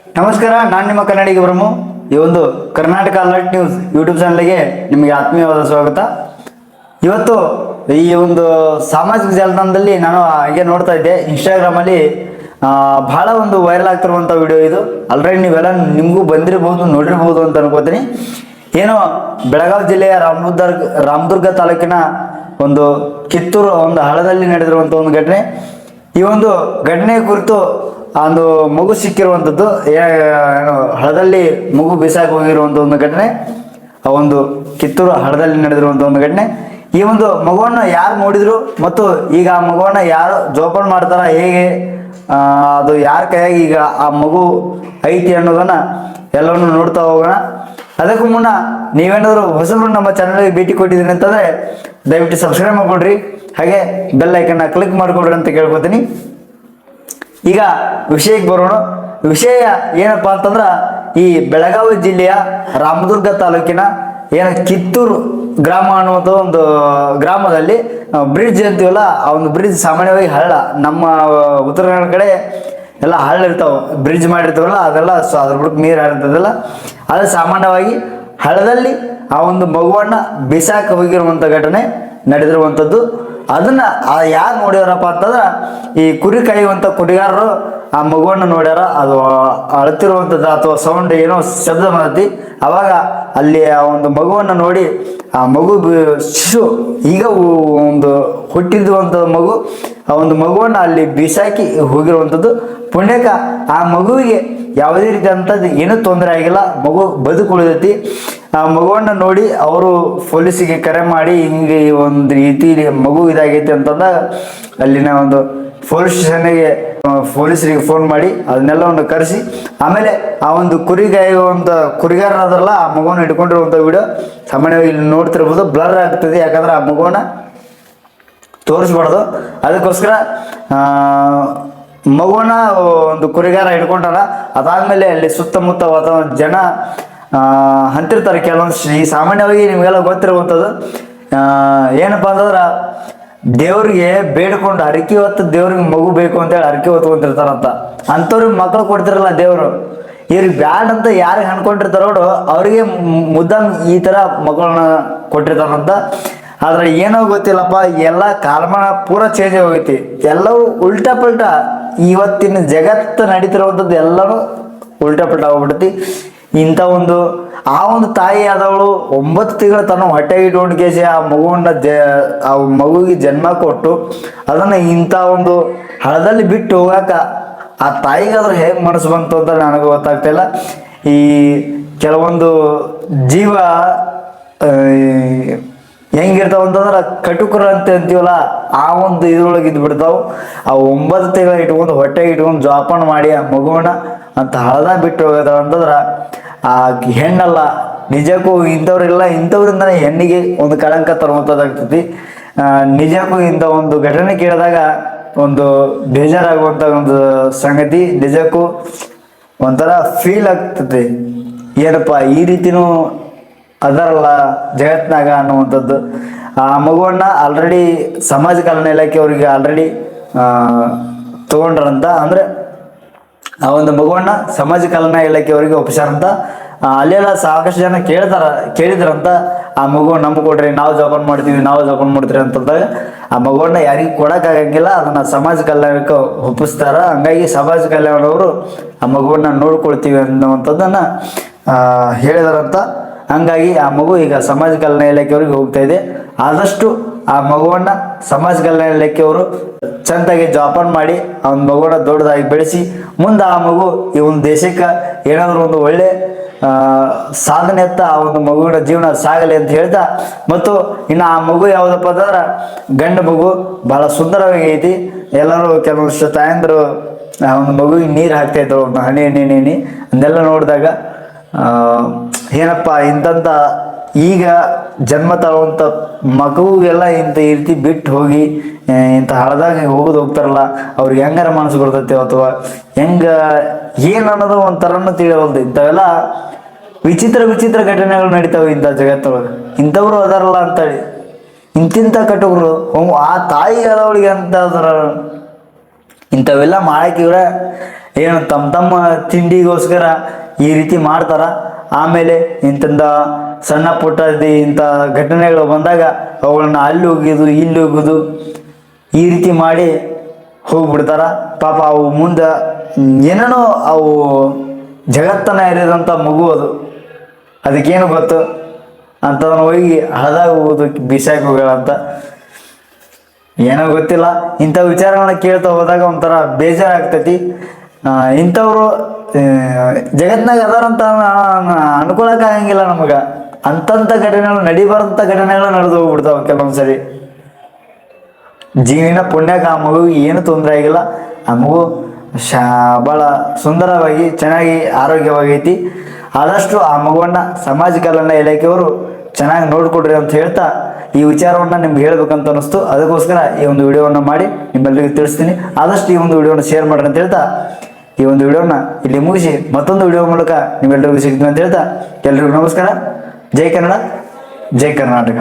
ನಮಸ್ಕಾರ, ನಾನು ನಿಮ್ಮ ಕನ್ನಡಿಗ ಬ್ರಹ್ಮು. ಈ ಒಂದು ಕರ್ನಾಟಕ ಅಲರ್ಟ್ ನ್ಯೂಸ್ ಯೂಟ್ಯೂಬ್ ಚಾನಲ್ಗೆ ನಿಮಗೆ ಆತ್ಮೀಯವಾದ ಸ್ವಾಗತ. ಇವತ್ತು ಈ ಒಂದು ಸಾಮಾಜಿಕ ಜಾಲತಾಣದಲ್ಲಿ ನಾನು ಹಾಗೆ ನೋಡ್ತಾ ಇದ್ದೆ, ಇನ್ಸ್ಟಾಗ್ರಾಮಲ್ಲಿ ಬಹಳ ಒಂದು ವೈರಲ್ ಆಗ್ತಿರುವಂಥ ವಿಡಿಯೋ ಇದು. ಆಲ್ರೆಡಿ ನೀವೆಲ್ಲ ನಿಮಗೂ ಬಂದಿರಬಹುದು, ನೋಡಿರ್ಬೋದು ಅಂತ ಅನ್ಕೋತೀನಿ. ಏನೋ ಬೆಳಗಾವಿ ಜಿಲ್ಲೆಯ ರಾಮದುರ್ಗ ತಾಲೂಕಿನ ಒಂದು ಕಿತ್ತೂರು ಒಂದು ಹಳ್ಳದಲ್ಲಿ ನಡೆದಿರುವಂಥ ಒಂದು ಘಟನೆ. ಈ ಒಂದು ಘಟನೆಯ ಕುರಿತು ಒಂದು ಮಗು ಸಿಕ್ಕಿರುವಂಥದ್ದು, ಏನು ಹಳ್ಳದಲ್ಲಿ ಮಗು ಬಿಸಾಕಿ ಹೋಗಿರುವಂಥ ಒಂದು ಘಟನೆ, ಆ ಒಂದು ಕಿತ್ತೂರು ಹಳ್ಳದಲ್ಲಿ ನಡೆದಿರುವಂಥ ಒಂದು ಘಟನೆ. ಈ ಒಂದು ಮಗುವನ್ನು ಯಾರು ನೋಡಿದ್ರು ಮತ್ತು ಈಗ ಆ ಮಗುವನ್ನು ಯಾರು ಜೋಪಾನ ಮಾಡ್ತಾರ, ಹೇಗೆ ಅದು ಯಾರ ಕೈಯಾಗಿ ಈಗ ಆ ಮಗು ಐತಿ ಅನ್ನೋದನ್ನ ಎಲ್ಲವನ್ನು ನೋಡ್ತಾ ಹೋಗೋಣ. ಅದಕ್ಕೂ ಮುನ್ನ ನೀವೇನಾದರೂ ಹೊಸಬ್ರು ನಮ್ಮ ಚಾನಲ್ಗೆ ಭೇಟಿ ಕೊಟ್ಟಿದ್ದೀನಿ ಅಂತಂದರೆ ದಯವಿಟ್ಟು ಸಬ್ಸ್ಕ್ರೈಬ್ ಮಾಡ್ಕೊಡ್ರಿ, ಹಾಗೆ ಬೆಲ್ ಐಕನ್ನ ಕ್ಲಿಕ್ ಮಾಡಿಕೊಡ್ರಿ ಅಂತ ಕೇಳ್ಕೊತೀನಿ. ಈಗ ವಿಷಯಕ್ಕೆ ಬರೋಣ. ವಿಷಯ ಏನಪ್ಪ ಅಂತಂದ್ರೆ, ಈ ಬೆಳಗಾವಿ ಜಿಲ್ಲೆಯ ರಾಮದುರ್ಗ ತಾಲೂಕಿನ ಕಿತ್ತೂರು ಗ್ರಾಮ ಅನ್ನುವಂಥ ಒಂದು ಗ್ರಾಮದಲ್ಲಿ ಬ್ರಿಡ್ಜ್ ಅಂತೀವಲ್ಲ, ಆ ಒಂದು ಬ್ರಿಡ್ಜ್ ಸಾಮಾನ್ಯವಾಗಿ ಹಳ್ಳ, ನಮ್ಮ ಉತ್ತರ ಕನ್ನಡ ಕಡೆ ಎಲ್ಲ ಹಳ್ಳ ಇರ್ತಾವೆ, ಬ್ರಿಡ್ಜ್ ಮಾಡಿರ್ತಾವಲ್ಲ ಅದೆಲ್ಲ, ಸೊ ಅದ್ರ ಬಿಟ್ಟು ನೀರು ಹರಿರ್ತದಲ್ಲ, ಅದು ಸಾಮಾನ್ಯವಾಗಿ ಹಳ್ಳದಲ್ಲಿ ಆ ಒಂದು ಮಗುವನ್ನ ಬಿಸಾಕ ಹೋಗಿರುವಂಥ ಘಟನೆ ನಡೆದಿರುವಂಥದ್ದು. ಅದನ್ನ ಯಾರು ನೋಡ್ಯಾರಪ್ಪ ಅಂತಂದ್ರೆ, ಈ ಕುರಿ ಕಾಯುವಂಥ ಕುರಿಗಾರರು ಆ ಮಗುವನ್ನು ನೋಡ್ಯಾರ. ಅದು ಅಳ್ತಿರುವಂಥದ್ದು ಅಥವಾ ಸೌಂಡ್ ಏನೋ ಶಬ್ದ ಮಾಡತಿ, ಅವಾಗ ಅಲ್ಲಿ ಆ ಒಂದು ಮಗುವನ್ನು ನೋಡಿ ಆ ಮಗು ಶಿಶು ಈಗ ಒಂದು ಹುಟ್ಟಿರುವಂಥ ಮಗು, ಆ ಒಂದು ಮಗುವನ್ನು ಅಲ್ಲಿ ಬಿಸಾಕಿ ಹೋಗಿರುವಂಥದ್ದು. ಪುಣ್ಯಕ ಆ ಮಗುವಿಗೆ ಯಾವುದೇ ರೀತಿಯಾದಂಥದ್ದು ಏನೂ ತೊಂದರೆ ಆಗಿಲ್ಲ, ಮಗು ಬದುಕುಳಿದೈತಿ. ಆ ಮಗುವನ್ನು ನೋಡಿ ಅವರು ಪೊಲೀಸಿಗೆ ಕರೆ ಮಾಡಿ ಹಿಂಗೆ ಒಂದು ರೀತಿ ಮಗು ಇದಾಗೈತಿ ಅಂತಂದಾಗ ಅಲ್ಲಿನ ಒಂದು ಪೊಲೀಸ್ ಸ್ಟೇಷನ್ಗೆ ಪೊಲೀಸರಿಗೆ ಫೋನ್ ಮಾಡಿ ಅದನ್ನೆಲ್ಲವನ್ನು ಕರೆಸಿ, ಆಮೇಲೆ ಆ ಒಂದು ಕುರಿಗಾಯುವಂಥ ಕುರಿಗಾರರಲ್ಲ ಆ ಮಗುವನ್ನು ಇಟ್ಕೊಂಡಿರುವಂಥ ವಿಡಿಯೋ ಸಾಮಾನ್ಯವಾಗಿ ಇಲ್ಲಿ ನೋಡ್ತಿರ್ಬೋದು. ಬ್ಲರ್ ಆಗ್ತದೆ, ಯಾಕಂದ್ರೆ ಆ ಮಗುವನ್ನ ತೋರಿಸ್ಬಾರ್ದು. ಅದಕ್ಕೋಸ್ಕರ ಮಗುವನ್ನ ಒಂದು ಕುರಿಗಾರ ಹಿಡ್ಕೊಂಡಾರ. ಅದಾದ್ಮೇಲೆ ಅಲ್ಲಿ ಸುತ್ತಮುತ್ತ ವಾತಾವರಣ ಜನ ಅಂತಿರ್ತಾರೆ ಕೆಲವೊಂದು. ಈ ಸಾಮಾನ್ಯವಾಗಿ ನಿಮಗೆಲ್ಲ ಗೊತ್ತಿರುವಂಥದ್ದು ಏನಪ್ಪಾ ಅಂತಂದ್ರೆ, ದೇವ್ರಿಗೆ ಬೇಡ್ಕೊಂಡು ಹರಕೆ ಹೊತ್ತು ದೇವ್ರಿಗೆ ಮಗು ಬೇಕು ಅಂತೇಳಿ ಹರಕೆ ಹೊತ್ಕೊಂತಿರ್ತಾರಂತ. ಅಂಥವ್ರಿಗೆ ಮಕ್ಕಳು ಕೊಡ್ತಿರಲ್ಲ ದೇವರು, ಇವ್ರಿಗೆ ಬ್ಯಾಡ್ ಅಂತ ಯಾರಿಗೆ ಅನ್ಕೊಂಡಿರ್ತಾರ ನೋಡು ಅವ್ರಿಗೆ ಮುದ್ದಾಂ ಈ ಥರ ಮಕ್ಕಳನ್ನ ಕೊಟ್ಟಿರ್ತಾರಂತ. ಆದ್ರೆ ಏನೋ ಗೊತ್ತಿಲ್ಲಪ್ಪ, ಎಲ್ಲ ಕಾಲಮಾನ ಪೂರ ಚೇಂಜ್ ಹೋಗೈತಿ, ಎಲ್ಲವೂ ಉಲ್ಟಾ ಪಲ್ಟಾ. ಇವತ್ತಿನ ಜಗತ್ತು ನಡೀತಿರುವಂಥದ್ದು ಎಲ್ಲರೂ ಉಲ್ಟಾ ಪಲ್ಟಾ ಹೋಗ್ಬಿಡ್ತಿ. ಇಂಥ ಒಂದು ಆ ಒಂದು ತಾಯಿ ಆದವಳು 9 ತಿಂಗಳು ತನ್ನ ಹೊಟ್ಟೆ ಇಟ್ಕೊಂಡು ಕೇಸಿ ಆ ಮಗುವನ್ನ ಆ ಮಗುವಿಗೆ ಜನ್ಮ ಕೊಟ್ಟು ಅದನ್ನ ಇಂಥ ಒಂದು ಹಳದಲ್ಲಿ ಬಿಟ್ಟು ಹೋಗಾಕ ಆ ತಾಯಿಗಾದ್ರೂ ಹೇಗೆ ಮನಸ್ಸು ಬಂತು ಅಂತ ನನಗೆ ಗೊತ್ತಾಗ್ತಿಲ್ಲ. ಈ ಕೆಲವೊಂದು ಜೀವ ಹೆಂಗಿರ್ತಾವ ಅಂತಂದ್ರೆ, ಕಟುಕರು ಅಂತ ಅಂತೀವಲ್ಲ ಆ ಒಂದು ಇದ್ರೊಳಗೆ ಇದ್ದು ಬಿಡ್ತಾವ. ಆ 9 ತಿಂಗಳ ಇಟ್ಕೊಂಡು ಹೊಟ್ಟೆ ಇಟ್ಕೊಂಡು ಜೋಪಾನ ಮಾಡಿ ಆ ಮಗುವನ್ನ ಅಂತ ಹಳದ ಬಿಟ್ಟು ಹೋಗದ ಅಂತಂದ್ರ ಆ ಹೆಣ್ಣಲ್ಲ. ನಿಜಕ್ಕೂ ಇಂಥವ್ರೆಲ್ಲ ಇಂಥವ್ರಿಂದನೇ ಹೆಣ್ಣಿಗೆ ಒಂದು ಕಳಂಕ ತರುವಂಥದ್ದಾಗ್ತೈತಿ. ನಿಜಕ್ಕೂ ಇಂಥ ಒಂದು ಘಟನೆ ಕೇಳಿದಾಗ ಒಂದು ಬೇಜಾರಾಗುವಂಥ ಒಂದು ಸಂಗತಿ. ನಿಜಕ್ಕೂ ಒಂಥರ ಫೀಲ್ ಆಗ್ತದೆ, ಏನಪ್ಪ ಈ ರೀತಿನೂ ಅದರಲ್ಲ ಜಗತ್ನಾಗ ಅನ್ನುವಂಥದ್ದು. ಆ ಮಗುವನ್ನ ಆಲ್ರೆಡಿ ಸಮಾಜ ಕಲ್ಯಾಣ ಇಲಾಖೆಯವರಿಗೆ ಆಲ್ರೆಡಿ ತಗೊಂಡ್ರಂತ, ಅಂದ್ರೆ ಆ ಒಂದು ಮಗುವನ್ನ ಸಮಾಜ ಕಲ್ಯಾಣ ಇಲಾಖೆಯವರಿಗೆ ಒಪ್ಪಿಸಾರಂತ. ಅಲ್ಲೆಲ್ಲ ಸಾಕಷ್ಟು ಜನ ಕೇಳಿದ್ರಂತ, ಆ ಮಗು ನಮ್ಗೆ ಕೊಡ್ರಿ, ನಾವು ಜೋಪಾನ ಮಾಡ್ತೀವಿ ಅಂತಂದಾಗ ಆ ಮಗುವನ್ನ ಯಾರಿಗೂ ಕೊಡೋಕ್ಕಾಗಂಗಿಲ್ಲ, ಅದನ್ನ ಸಮಾಜ ಕಲ್ಯಾಣಕ್ಕೆ ಒಪ್ಪಿಸ್ತಾರ. ಹಂಗಾಗಿ ಸಮಾಜ ಕಲ್ಯಾಣದವರು ಆ ಮಗುವನ್ನ ನೋಡ್ಕೊಳ್ತೀವಿ ಅನ್ನುವಂಥದ್ದನ್ನ ಹೇಳಿದಾರಂತ. ಹಂಗಾಗಿ ಆ ಮಗು ಈಗ ಸಮಾಜ ಕಲ್ಯಾಣ ಇಲಾಖೆಯವ್ರಿಗೆ ಹೋಗ್ತಾ ಇದೆ. ಆದಷ್ಟು ಆ ಮಗುವನ್ನ ಸಮಾಜ ಕಲ್ಯಾಣ ಇಲಾಖೆಯವರು ಚಂದಾಗಿ ಜೋಪಾನ ಮಾಡಿ ಆ ಒಂದು ಮಗುವನ್ನ ದೊಡ್ಡದಾಗಿ ಬೆಳೆಸಿ ಮುಂದೆ ಆ ಮಗು ಈ ಒಂದು ದೇಶಕ್ಕೆ ಏನಾದರೂ ಒಂದು ಒಳ್ಳೆ ಸಾಧನೆ ಅಂತ ಆ ಒಂದು ಮಗುವಿನ ಜೀವನ ಸಾಗಲಿ ಅಂತ ಹೇಳ್ತಾ, ಮತ್ತು ಇನ್ನು ಆ ಮಗು ಯಾವುದಪ್ಪ ಅಂತಂದ್ರೆ ಗಂಡು ಮಗು ಬಹಳ ಸುಂದರವಾಗಿ ಐತಿ. ಎಲ್ಲರೂ ಕೆಲವೊಂದಿಷ್ಟು ತಾಯಂದ್ರು ಆ ಒಂದು ಮಗುವಿಗೆ ನೀರು ಹಾಕ್ತಾ ಇದ್ರು, ಒಂದು ಹನಿ ಅದನ್ನೆಲ್ಲ ನೋಡಿದಾಗ ಏನಪ್ಪ ಇಂಥ ಈಗ ಜನ್ಮ ತರುವಂಥ ಮಗುವಿಗೆಲ್ಲ ಇಂಥ ಈ ರೀತಿ ಬಿಟ್ಟು ಹೋಗಿ ಇಂಥ ಹಳದಾಗ ಹೋಗ್ತಾರಲ್ಲ, ಅವ್ರಿಗೆ ಹೆಂಗಾರ ಮನಸ್ಸು ಬರ್ತೈತೆ ಅಥವಾ ಏನು ಅನ್ನೋದು ಒಂಥರನ್ನು ತಿಳಿಯಲ್ದು. ಇಂಥವೆಲ್ಲ ವಿಚಿತ್ರ ಘಟನೆಗಳು ನಡೀತಾವೆ ಇಂಥ ಜಗತ್ತೊಳಗೆ. ಇಂಥವ್ರು ಅದಾರಲ್ಲ ಅಂತೇಳಿ ಇಂತಿಂಥ ಕಟುಕರು ಆ ತಾಯಿ ಆದವಳಿಗೆ ಅಂತ ಇಂಥವೆಲ್ಲ ಮಾಡಕ್ಕೆ ಏನು ತಮ್ಮ ತಿಂಡಿಗೋಸ್ಕರ ಈ ರೀತಿ ಮಾಡ್ತಾರ. ಆಮೇಲೆ ಇಂಥದ್ದು ಸಣ್ಣ ಪುಟ್ಟ ಇಂಥ ಘಟನೆಗಳು ಬಂದಾಗ ಅವುಗಳನ್ನ ಅಲ್ಲಿ ಹೋಗಿದ್ದು ಇಲ್ಲಿ ಹೋಗೋದು ಈ ರೀತಿ ಮಾಡಿ ಹೋಗ್ಬಿಡ್ತಾರ. ಪಾಪ ಅವು ಮುಂದೆ ಏನೇನೋ ಅವು ಜಗತ್ತನ್ನ ಇರಿದಂಥ ಮಗು ಅದಕ್ಕೇನು ಗೊತ್ತು ಅಂಥದನ್ನ ಹೋಗಿ ಹಳದಾಗ ಹೋಗೋದು ಬಿಸಾಕಿ ಹೋಗೋದಂತ ಏನೋ ಗೊತ್ತಿಲ್ಲ. ಇಂಥ ವಿಚಾರಗಳನ್ನ ಕೇಳ್ತಾ ಹೋದಾಗ ಒಂಥರ ಬೇಜಾರಾಗ್ತೈತಿ. ಇಂಥವ್ರು ಜಗತ್ನಾಗ ಅದಾರಂತ ಅನ್ಕೊಳಕ್ಕಾಗಂಗಿಲ್ಲ ನಮಗೆ. ಅಂತಂಥ ಘಟನೆಗಳು ನಡಿಬಾರಂಥ ಘಟನೆಗಳು ನಡೆದು ಹೋಗ್ಬಿಡ್ತಾವ ಕೆಲವೊಂದ್ಸರಿ. ಜೀವಿನ ಪುಣ್ಯಕ್ಕೆ ಆ ಮಗುವಿಗೆ ಏನು ತೊಂದರೆ ಆಗಿಲ್ಲ. ಆ ಮಗು ಭಾಳ ಸುಂದರವಾಗಿ ಚೆನ್ನಾಗಿ ಆರೋಗ್ಯವಾಗೈತಿ. ಆದಷ್ಟು ಆ ಮಗುವನ್ನ ಸಮಾಜ ಕಲ್ಯಾಣ ಇಲಾಖೆಯವರು ಚೆನ್ನಾಗಿ ನೋಡ್ಕೊಡ್ರಿ ಅಂತ ಹೇಳ್ತಾ ಈ ವಿಚಾರವನ್ನು ನಿಮ್ಗೆ ಹೇಳ್ಬೇಕಂತ ಅನಿಸ್ತು. ಅದಕ್ಕೋಸ್ಕರ ಈ ಒಂದು ವಿಡಿಯೋವನ್ನು ಮಾಡಿ ನಿಮ್ಮೆಲ್ಲರಿಗೂ ತಿಳಿಸ್ತೀನಿ. ಆದಷ್ಟು ಈ ಒಂದು ವಿಡಿಯೋನ ಶೇರ್ ಮಾಡ್ರಿ ಅಂತ ಹೇಳ್ತಾ ಈ ಒಂದು ವಿಡಿಯೋನ ಇಲ್ಲಿ ಮುಗಿಸಿ ಮತ್ತೊಂದು ವಿಡಿಯೋ ಮೂಲಕ ನಿಮ್ಮೆಲ್ಲರಿಗೂ ಸಿಗ್ತೀನಿ ಅಂತ ಹೇಳ್ತಾ ಎಲ್ರಿಗೂ ನಮಸ್ಕಾರ. ಜೈ ಕನ್ನಡ, ಜೈ ಕರ್ನಾಟಕ.